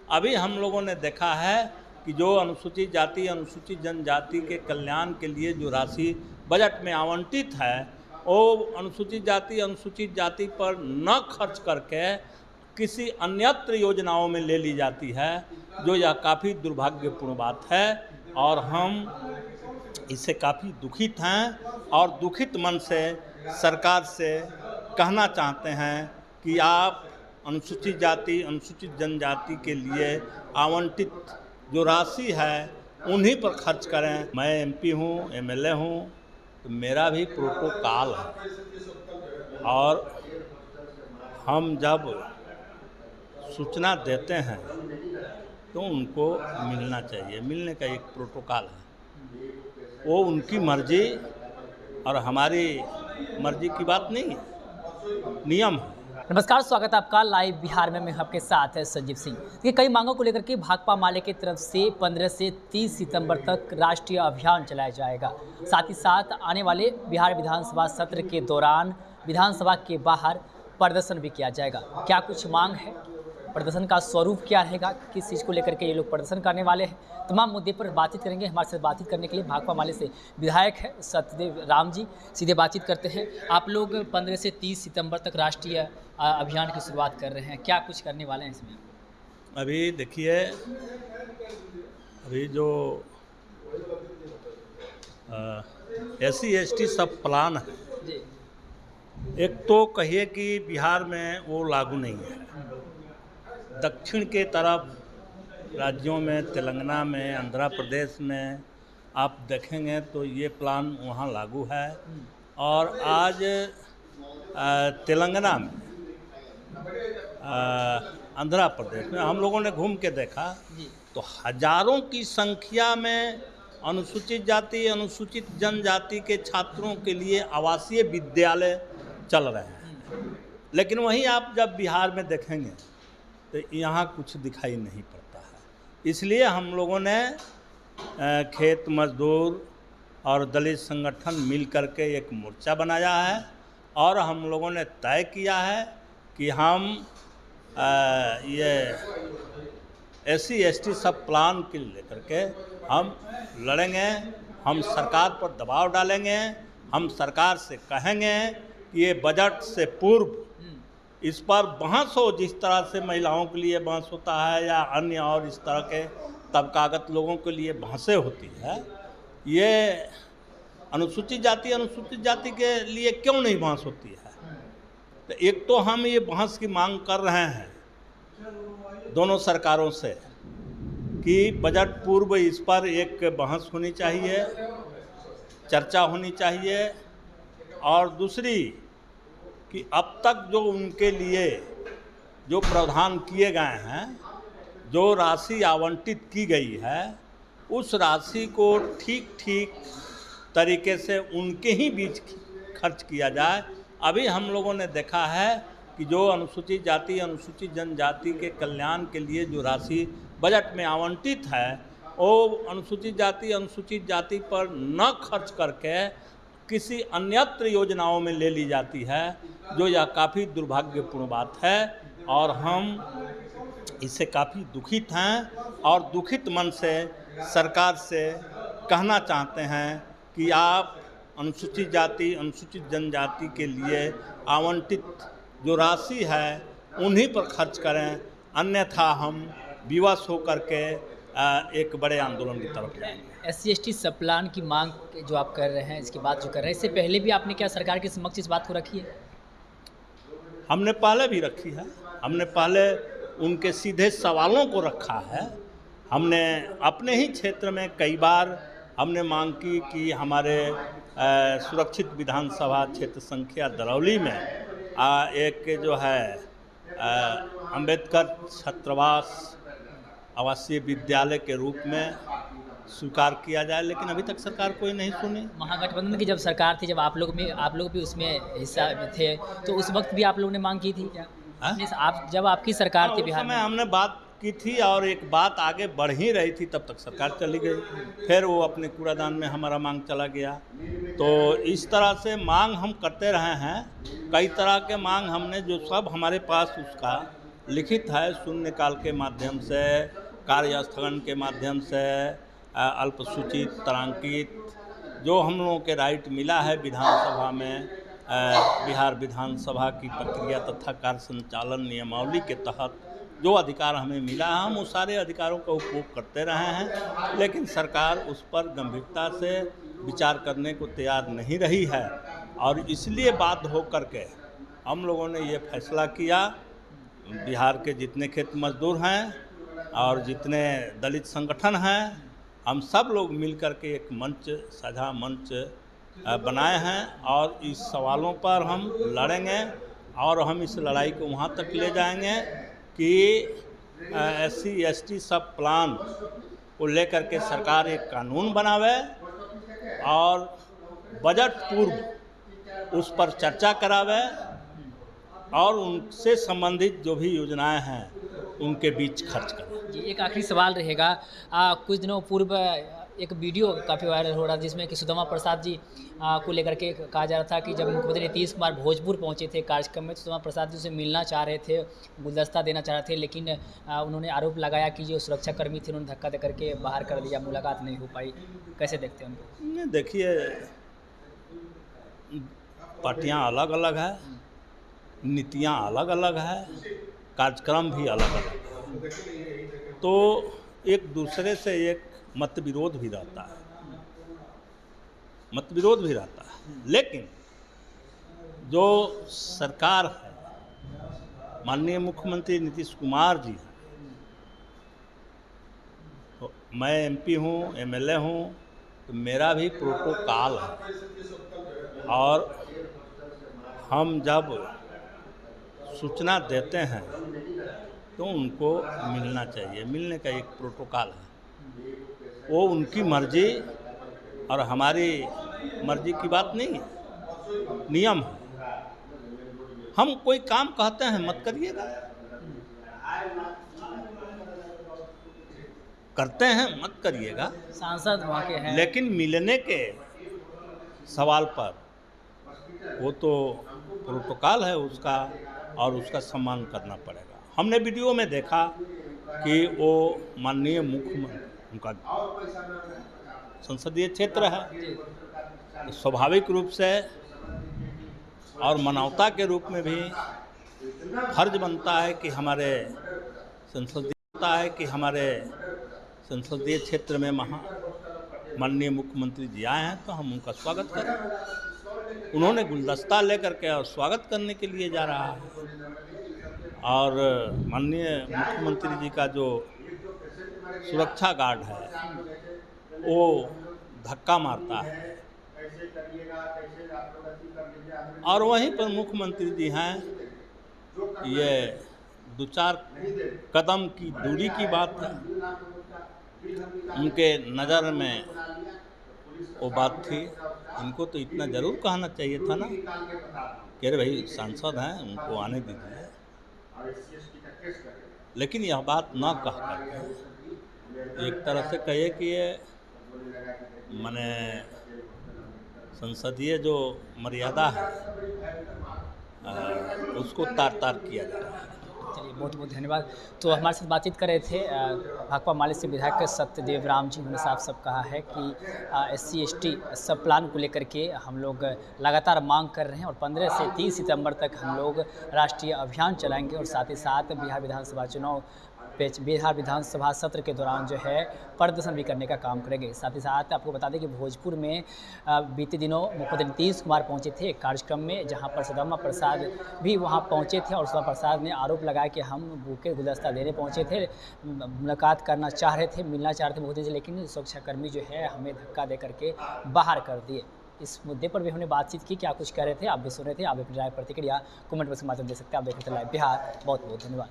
अभी हम लोगों ने देखा है कि जो अनुसूचित जाति अनुसूचित जनजाति के कल्याण के लिए जो राशि बजट में आवंटित है वो अनुसूचित जाति पर न खर्च करके किसी अन्यत्र योजनाओं में ले ली जाती है, जो यह काफ़ी दुर्भाग्यपूर्ण बात है और हम इससे काफ़ी दुखित हैं और दुखित मन से सरकार से कहना चाहते हैं कि आप अनुसूचित जाति अनुसूचित जनजाति के लिए आवंटित जो राशि है उन्हीं पर खर्च करें। मैं एमपी हूँ, एमएलए हूँ, तो मेरा भी प्रोटोकॉल है और हम जब सूचना देते हैं तो उनको मिलना चाहिए, मिलने का एक प्रोटोकॉल है। वो उनकी मर्जी और हमारी मर्जी की बात नहीं है, नियम है। नमस्कार, स्वागत है आपका लाइव बिहार में। मैं आपके साथ है संजीव सिंह। देखिए, कई मांगों को लेकर के भाकपा माले की तरफ से 15 से 30 सितंबर तक राष्ट्रीय अभियान चलाया जाएगा। साथ ही साथ आने वाले बिहार विधानसभा सत्र के दौरान विधानसभा के बाहर प्रदर्शन भी किया जाएगा। क्या कुछ मांग है, प्रदर्शन का स्वरूप क्या रहेगा, किस चीज़ को लेकर के ये लोग प्रदर्शन करने वाले हैं, तमाम मुद्दे पर बातचीत करेंगे। हमारे साथ बातचीत करने के लिए भाकपा माले से विधायक है सत्यदेव राम जी, सीधे बातचीत करते हैं। आप लोग 15 से 30 सितंबर तक राष्ट्रीय अभियान की शुरुआत कर रहे हैं, क्या कुछ करने वाले हैं इसमें? अभी देखिए, अभी जो SC ST सब प्लान है, एक तो कहिए कि बिहार में वो लागू नहीं है। दक्षिण के तरफ राज्यों में, तेलंगाना में, आंध्र प्रदेश में आप देखेंगे तो ये प्लान वहाँ लागू है। और आज तेलंगाना में, आंध्र प्रदेश में हम लोगों ने घूम के देखा तो हजारों की संख्या में अनुसूचित जाति अनुसूचित जनजाति के छात्रों के लिए आवासीय विद्यालय चल रहे हैं। लेकिन वहीं आप जब बिहार में देखेंगे तो यहाँ कुछ दिखाई नहीं पड़ता है। इसलिए हम लोगों ने खेत मजदूर और दलित संगठन मिल करके एक मोर्चा बनाया है और हम लोगों ने तय किया है कि हम ये SC ST सब प्लान के लेकर के हम लड़ेंगे। हम सरकार पर दबाव डालेंगे, हम सरकार से कहेंगे कि ये बजट से पूर्व इस पर बहस हो, जिस तरह से महिलाओं के लिए बहस होता है या अन्य और इस तरह के तबकागत लोगों के लिए बहसें होती है, ये अनुसूचित जाति के लिए क्यों नहीं बहस होती है? तो एक तो हम ये बहस की मांग कर रहे हैं दोनों सरकारों से कि बजट पूर्व इस पर एक बहस होनी चाहिए, चर्चा होनी चाहिए। और दूसरी कि अब तक जो उनके लिए जो प्रावधान किए गए हैं, जो राशि आवंटित की गई है, उस राशि को ठीक तरीके से उनके ही बीच खर्च किया जाए। अभी हम लोगों ने देखा है कि जो अनुसूचित जाति अनुसूचित जनजाति के कल्याण के लिए जो राशि बजट में आवंटित है वो अनुसूचित जाति पर न खर्च करके किसी अन्यत्र योजनाओं में ले ली जाती है, जो यह काफ़ी दुर्भाग्यपूर्ण बात है और हम इससे काफ़ी दुखित हैं और दुखित मन से सरकार से कहना चाहते हैं कि आप अनुसूचित जाति अनुसूचित जनजाति के लिए आवंटित जो राशि है उन्हीं पर खर्च करें, अन्यथा हम विवश होकर के एक बड़े आंदोलन की तरफ जाएंगे। SC ST सब प्लान की मांग जो आप कर रहे हैं, इसकी बात जो कर रहे हैं, इससे पहले भी आपने क्या सरकार के समक्ष इस बात को रखी है? हमने पहले भी रखी है, हमने पहले उनके सीधे सवालों को रखा है। हमने अपने ही क्षेत्र में कई बार हमने मांग की कि हमारे सुरक्षित विधानसभा क्षेत्र संख्या दरौली में एक जो है अंबेडकर छात्रावास आवासीय विद्यालय के रूप में स्वीकार किया जाए, लेकिन अभी तक सरकार कोई नहीं सुनी। महागठबंधन की जब सरकार थी, जब आप लोग भी उसमें हिस्सा थे, तो उस वक्त भी आप लोगों ने मांग की थी क्या? आप जब आपकी सरकार थी बिहार में, हमने बात की थी और एक बात आगे बढ़ ही रही थी, तब तक सरकार चली गई, फिर वो अपने कूड़ादान में हमारा मांग चला गया। तो इस तरह से मांग हम करते रहे हैं, कई तरह के मांग हमने जो सब हमारे पास उसका लिखित है, शून्यकाल के माध्यम से, कार्यस्थगन के माध्यम से, अल्पसूचित, तारांकित, जो हम लोगों के राइट मिला है विधानसभा में, बिहार विधानसभा की प्रक्रिया तथा कार्य संचालन नियमावली के तहत जो अधिकार हमें मिला है, हम उस सारे अधिकारों का उपयोग करते रहे हैं। लेकिन सरकार उस पर गंभीरता से विचार करने को तैयार नहीं रही है और इसलिए बाध्य होकर के हम लोगों ने ये फैसला किया, बिहार के जितने खेत मजदूर हैं और जितने दलित संगठन हैं, हम सब लोग मिलकर के एक मंच, साझा मंच बनाए हैं और इस सवालों पर हम लड़ेंगे और हम इस लड़ाई को वहाँ तक ले जाएंगे कि SC ST सब प्लान को लेकर के सरकार एक कानून बनावे और बजट पूर्व उस पर चर्चा करावे और उनसे संबंधित जो भी योजनाएं हैं उनके बीच खर्च करें। जी, एक आखिरी सवाल रहेगा। कुछ दिनों पूर्व एक वीडियो काफ़ी वायरल हो रहा था जिसमें कि सुदामा प्रसाद जी को लेकर के कहा जा रहा था कि जब मुख्यमंत्री नीतीश कुमार भोजपुर पहुंचे थे कार्यक्रम में, तो सुदामा प्रसाद जी से मिलना चाह रहे थे, गुलदस्ता देना चाह रहे थे, लेकिन उन्होंने आरोप लगाया कि जो सुरक्षाकर्मी थे उन्होंने धक्का दे करके बाहर कर दिया, मुलाकात नहीं हो पाई। कैसे देखते हैं उनको? देखिए, पार्टियां अलग अलग है, नीतियां अलग अलग है, कार्यक्रम भी अलग अलग है, तो एक दूसरे से एक मतविरोध भी रहता है, लेकिन जो सरकार है, माननीय मुख्यमंत्री नीतीश कुमार जी हैं, तो मैं MP हूँ, MLA हूँ, तो मेरा भी प्रोटोकॉल है और हम जब सूचना देते हैं तो उनको मिलना चाहिए, मिलने का एक प्रोटोकॉल है, वो उनकी मर्जी और हमारी मर्जी की बात नहीं है, नियम है। हम कोई काम कहते हैं मत करिएगा, करते हैं मत करिएगा, सांसद वहाँ के हैं, लेकिन मिलने के सवाल पर वो तो प्रोटोकॉल है उसका और उसका सम्मान करना पड़ेगा। हमने वीडियो में देखा कि वो माननीय मुख्यमंत्री, उनका संसदीय क्षेत्र है, तो स्वाभाविक रूप से और मानवता के रूप में भी फर्ज बनता है कि हमारे संसदीय क्षेत्र में माननीय मुख्यमंत्री जी आए हैं तो हम उनका स्वागत करें। उन्होंने गुलदस्ता लेकर के और स्वागत करने के लिए जा रहा है और माननीय मुख्यमंत्री जी का जो सुरक्षा गार्ड है वो धक्का मारता है और वहीं पर मुख्यमंत्री जी हैं, ये 2-4 कदम की दूरी की बात है, उनके नज़र में वो बात थी। इनको तो इतना ज़रूर कहना चाहिए था ना कि अरे भाई सांसद हैं, उनको आने दीजिए, लेकिन यह बात ना कह करके एक तरह से कहिए कि ये माने संसदीय जो मर्यादा है उसको तार-तार किया जा रहा है। चलिए, बहुत बहुत धन्यवाद। तो हमारे साथ बातचीत कर रहे थे भाकपा माले से विधायक सत्यदेव राम जी। उन्होंने साफ साफ कहा है कि SC ST सब प्लान को लेकर के हम लोग लगातार मांग कर रहे हैं और 15 से 30 सितंबर तक हम लोग राष्ट्रीय अभियान चलाएंगे और साथ ही साथ बिहार विधानसभा सत्र के दौरान जो है प्रदर्शन भी करने का काम करेंगे। साथ ही साथ आपको बता दें कि भोजपुर में बीते दिनों मुख्यमंत्री नीतीश कुमार पहुंचे थे एक कार्यक्रम में, जहां पर सुदामा प्रसाद भी वहां पहुंचे थे और सुदामा प्रसाद ने आरोप लगाया कि हम बुके गुलदस्ता देने पहुंचे थे, मुलाकात करना चाह रहे थे, मिलना चाह रहे थे मुख्यमंत्री से, लेकिन सुरक्षाकर्मी जो है हमें धक्का दे करके बाहर कर दिए। इस मुद्दे पर भी हमने बातचीत की, क्या कुछ कह रहे थे आप भी सुन रहे थे। आप अपनी राय प्रतिक्रिया कमेंट बॉक्स के माध्यम दे सकते हैं। आप देख रहे थे लाइव बिहार। बहुत बहुत धन्यवाद।